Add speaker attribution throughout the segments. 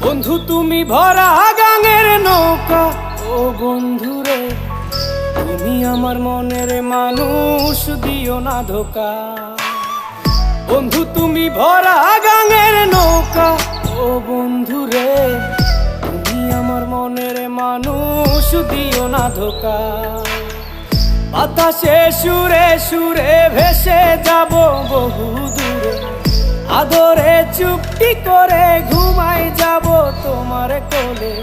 Speaker 1: বন্ধু তুমি ভরা গাঙের নৌকা, ও বন্ধুরে তুমি আমার মনের মানুষ, দিও না ধোকা। বন্ধু তুমি ভরা গাঙের নৌকা, ও বন্ধুরে তুমি আমার মনের মানুষ, দিও না ধোকা। বাতাসে সুরে সুরে ভেসে যাব বহু দূরে, আদরে চুপটি করে ঘুমাই যাব তোমার কোলে।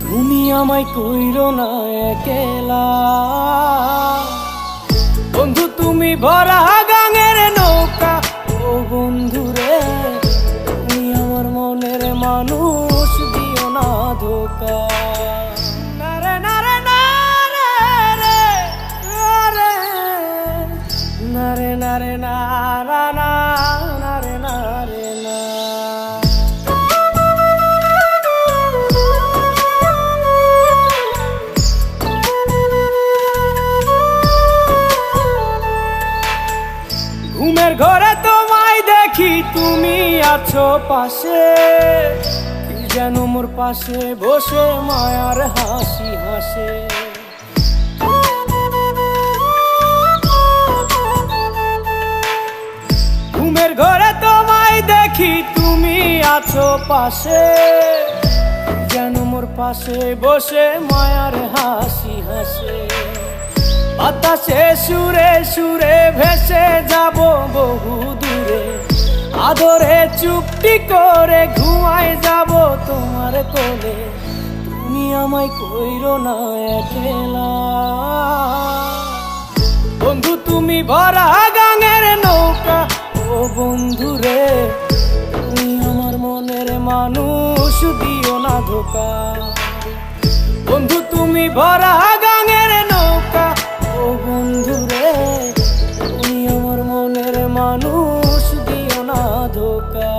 Speaker 1: তুমি আমায় কইরো না একলা, বন্ধু তুমি ভরা গাঙের নৌকা, ও বন্ধুরে তুমি আমার মনের মানুষ, দিও না ধোকা। নারে নারে নারে রে, নারে নারে নারা না, নারে নারে না। ঘুমের ঘরে তোমায় দেখি তুমি আছো পাশে, কি যেন মোর পাশে বসে মায়ার হাসি হাসে। ঘুমের ঘরে তোমায় দেখি তুমি আছো পাশে, যেন মোর পাশে বসে মায়ার হাসি হাসে। বাতাসে সুরে সুরে ভেসে যাব বহু দূরে, আদরে চুপটি করে ঘুমাই যাব তোমার কোলে। তুমি আমায় কইরো না একলা, বন্ধু তুমি ভরা গাঙের নৌকা, ও বন্ধুরে তুমি আমার মনের মানুষ, দিও না ধোকা। বন্ধু তুমি ভরা গাঙের নৌকা, ও বন্ধুরে তুমি আমার মনের মানুষ, দিও না ধোকা।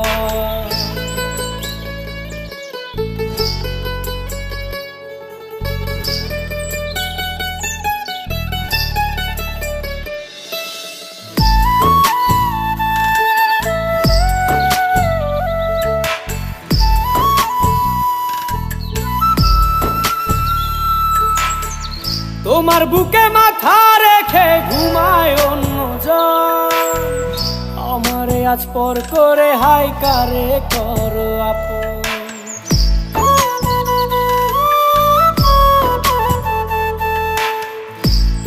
Speaker 1: তোমার বুকে মাথা রেখে ঘুমায় অন্যজন, আমারে আজ পর করে হাই কারে করো আপন।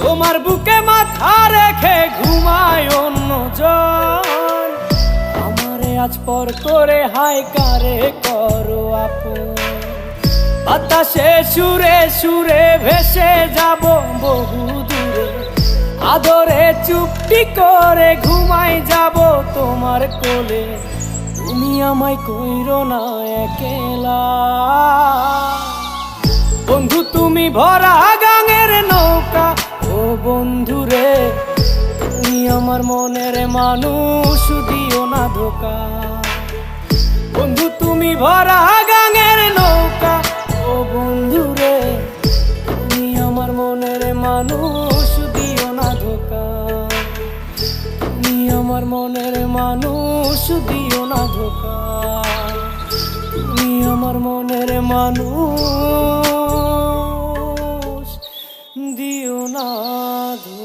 Speaker 1: তোমার বুকে মাথা রেখে ঘুমায় অন্যজন, আমারে আজ পর করে হাই কারে করো আপন। বাতাসে সুরে সুরে ভেসে যাব বহু দূরে, আদরে চুপটি করে ঘুমাই যাব তোমার কোলে। তুমি আমায় কইরো না একলা, বন্ধু তুমি ভরা গাঙের নৌকা, ও বন্ধুরে তুমি আমার মনের মানুষ, দিও না ধোকা। বন্ধু তুমি ভরা গাঙের নৌকা, ও বন্ধুরে তুমি আমার মনের মানুষ, দিও না ধোকা। তুমি আমার মনের মানুষ, দিও না ধোকা। তুমি আমার মনের মানুষ, দিও না ধোকা।